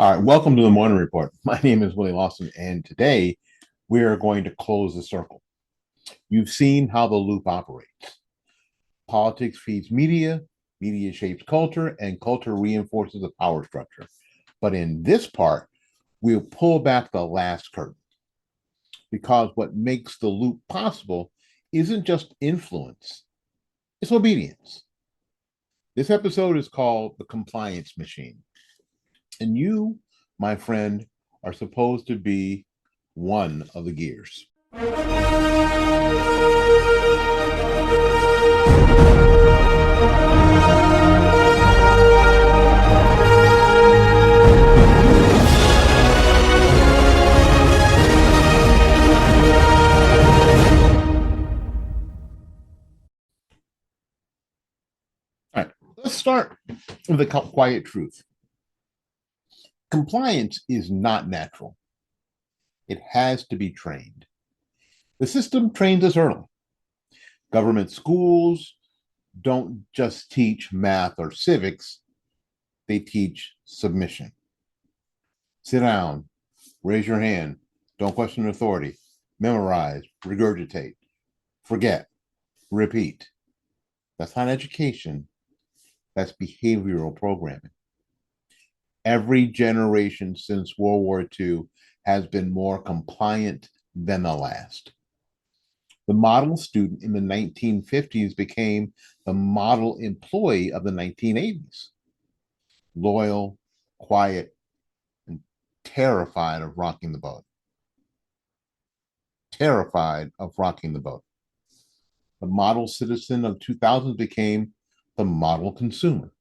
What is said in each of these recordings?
All right, welcome to the Morning Report. My name is Willie Lawson, and today we are going to close the circle. You've seen how the loop operates. Politics feeds media, media shapes culture, and culture reinforces the power structure. But in this part, we'll pull back the last curtain because what makes the loop possible isn't just influence, it's obedience. This episode is called The Compliance Machine. And you, my friend, are supposed to be one of the gears. All right, let's start with the quiet truth. Compliance is not natural. It has to be trained. The system trains us early. Government schools don't just teach math or civics, they teach submission. Sit down, raise your hand, don't question authority, memorize, regurgitate, forget, repeat. That's not education, that's behavioral programming. Every generation since World War II has been more compliant than the last. The model student in the 1950s became the model employee of the 1980s. Loyal, quiet, and terrified of rocking the boat. Terrified of rocking the boat. The model citizen of 2000s became the model consumer,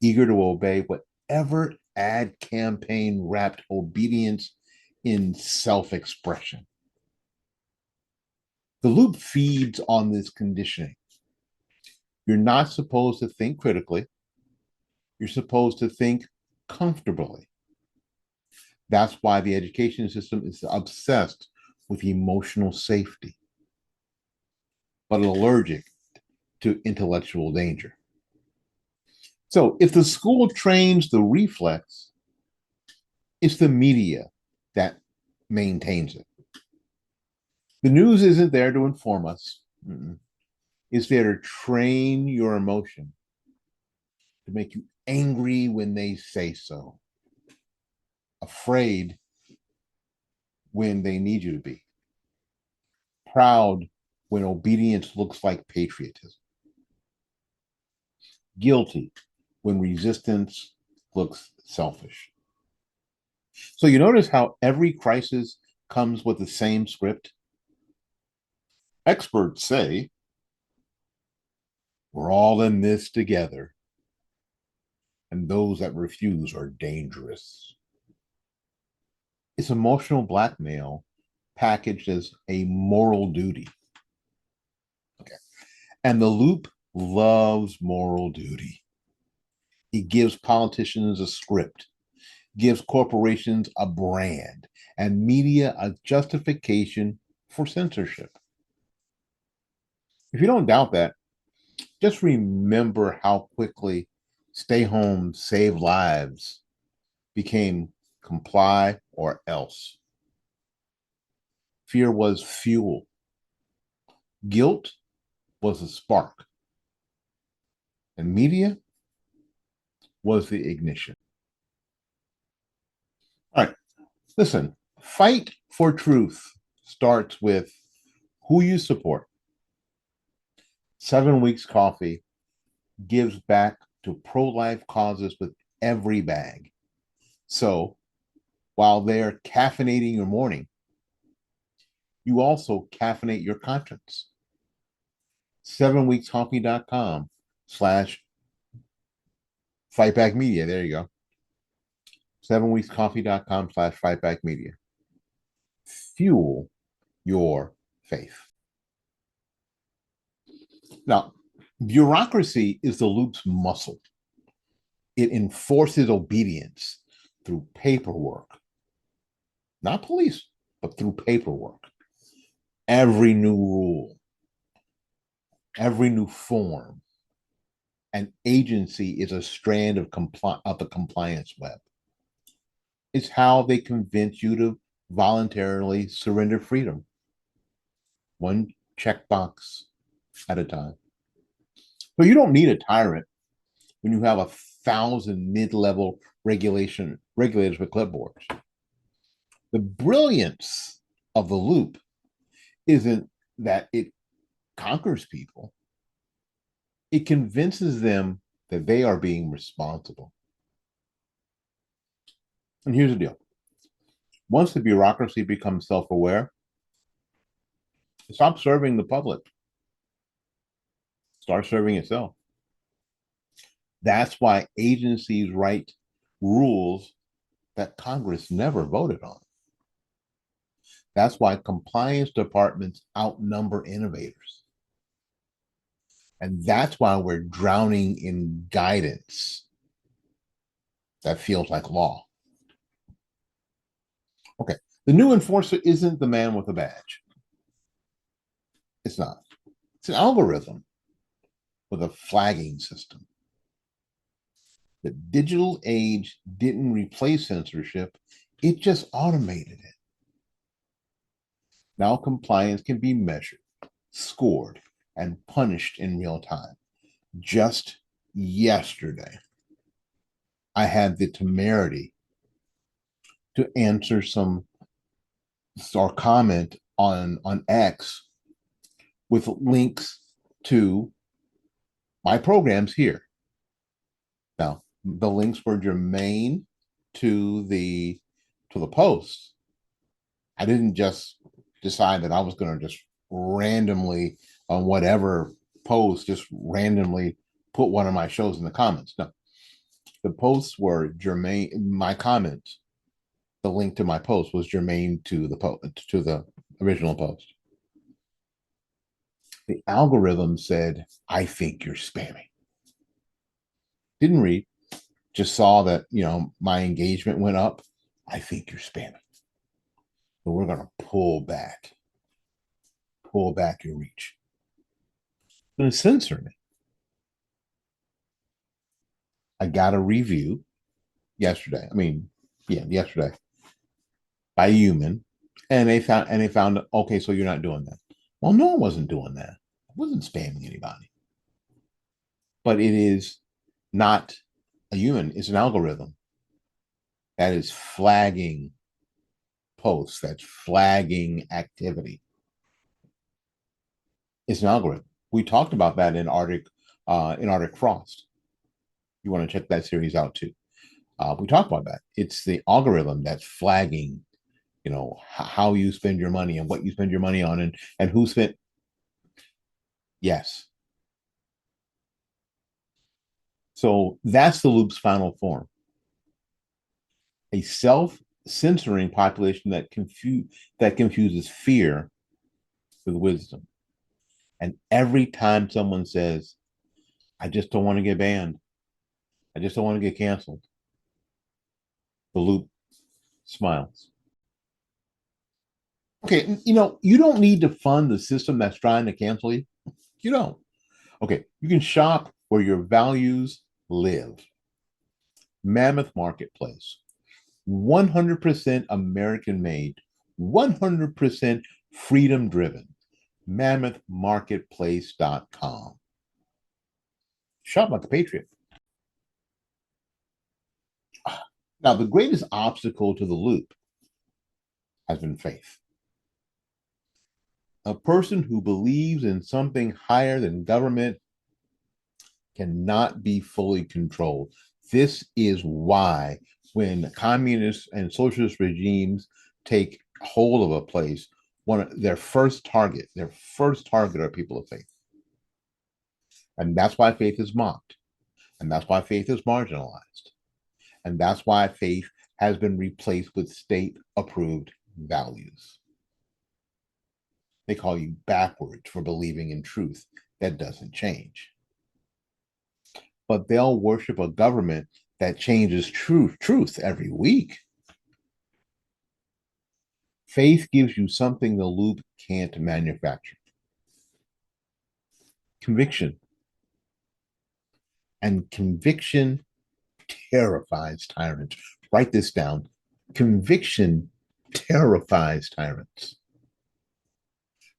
eager to obey whatever ad campaign wrapped obedience in self-expression. The loop feeds on this conditioning. You're not supposed to think critically. You're supposed to think comfortably. That's why the education system is obsessed with emotional safety, but allergic to intellectual danger. So if the school trains the reflex, it's the media that maintains it. The news isn't there to inform us. It's there to train your emotion, to make you angry when they say so, afraid when they need you to be, proud when obedience looks like patriotism, guilty when resistance looks selfish. So you notice how every crisis comes with the same script? Experts say, we're all in this together, and those that refuse are dangerous. It's emotional blackmail packaged as a moral duty. Okay. And the loop loves moral duty. It gives politicians a script, gives corporations a brand, and media a justification for censorship. If you don't doubt that, just remember how quickly stay home, save lives became comply or else. Fear was fuel. Guilt was a spark. And media was the ignition. All right, listen, fight for truth starts with who you support. 7 Weeks Coffee gives back to pro-life causes with every bag. So while they're caffeinating your morning, you also caffeinate your conscience. 7weekscoffee.com/fightbackmedia. There you go. 7weekscoffee.com/fightbackmedia. Fuel your faith. Now, bureaucracy is the loop's muscle. It enforces obedience through paperwork. Not police, but through paperwork. Every new rule, every new form, and agency is a strand of the compliance web. It's how they convince you to voluntarily surrender freedom, one checkbox at a time. So you don't need a tyrant when you have 1,000 mid-level regulators with clipboards. The brilliance of the loop isn't that it conquers people, it convinces them that they are being responsible. And here's the deal: once the bureaucracy becomes self aware, stop serving the public, start serving itself. That's why agencies write rules that Congress never voted on. That's why compliance departments outnumber innovators. And that's why we're drowning in guidance that feels like law. Okay. The new enforcer isn't the man with a badge. It's not. It's an algorithm with a flagging system. The digital age didn't replace censorship, it just automated it. Now compliance can be measured, scored, and punished in real time. Just yesterday, I had the temerity to answer some or comment on X with links to my programs here. Now, the links were germane to the post. I didn't just decide that I was going to just randomly on whatever post just randomly put one of my shows in the comments. No, the posts were germane. My comments, the link to my post was germane to the original post. The algorithm said, "I think you're spamming." Didn't read, just saw that my engagement went up. I think you're spamming. So we're going to pull back your reach. It's going to censor me. I got a review yesterday. Yesterday by a human, and they found okay, so you're not doing that. Well, no, I wasn't doing that. I wasn't spamming anybody. But it is not a human, it's an algorithm that is flagging posts, that's flagging activity. It's an algorithm. We talked about that in Arctic Frost. You want to check that series out too. We talked about that. It's the algorithm that's flagging, how you spend your money and what you spend your money on and who spent. Yes. So that's the loop's final form. A self-censoring population that confuses fear with wisdom. And every time someone says, I just don't want to get banned, I just don't want to get canceled, the loop smiles. Okay, you don't need to fund the system that's trying to cancel you. You don't. Okay, you can shop where your values live. Mammoth Marketplace, 100% American made, 100% freedom driven. Mammothmarketplace.com. Shop like a patriot. Now, the greatest obstacle to the loop has been faith. A person who believes in something higher than government cannot be fully controlled. This is why when communist and socialist regimes take hold of a place, their first target are people of faith. And that's why faith is mocked. And that's why faith is marginalized. And that's why faith has been replaced with state-approved values. They call you backwards for believing in truth. That doesn't change. But they'll worship a government that changes truth every week. Faith gives you something the loop can't manufacture. Conviction. And conviction terrifies tyrants. Write this down. Conviction terrifies tyrants.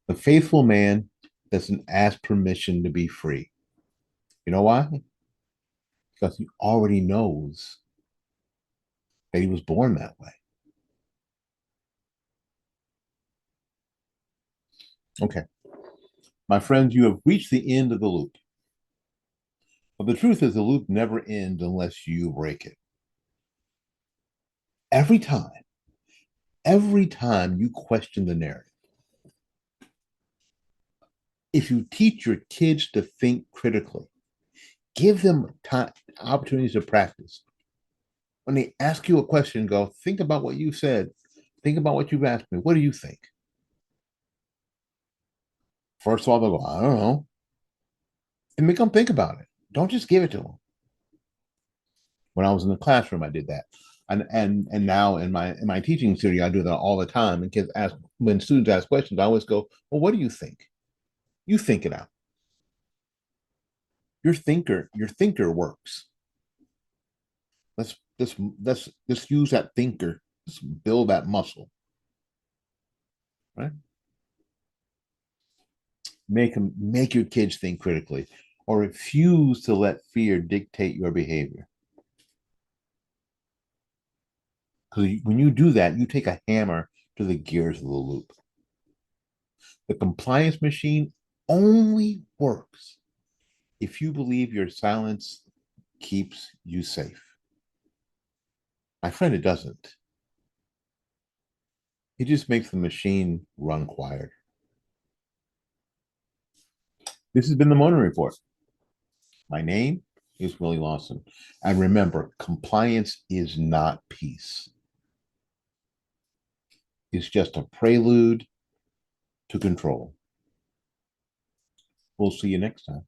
The faithful man doesn't ask permission to be free. You know why? Because he already knows that he was born that way. Okay. My friends, you have reached the end of the loop. But the truth is, the loop never ends unless you break it. Every time, every time you question the narrative, if you teach your kids to think critically, give them time, opportunities to practice. When they ask you a question, go, think about what you said. Think about what you've asked me. What do you think? First of all, they'll go, I don't know. And make them think about it. Don't just give it to them. When I was in the classroom, I did that. And now in my teaching studio, I do that all the time. And kids ask when students ask questions, I always go, well, what do you think? You think it out. Your thinker works. Let's use that thinker. Let's build that muscle. Right? Make your kids think critically, or refuse to let fear dictate your behavior. Because when you do that, you take a hammer to the gears of the loop. The compliance machine only works if you believe your silence keeps you safe. My friend, it doesn't. It just makes the machine run quieter. This has been the Morning Report. My name is Willie Lawson. And remember, compliance is not peace. It's just a prelude to control. We'll see you next time.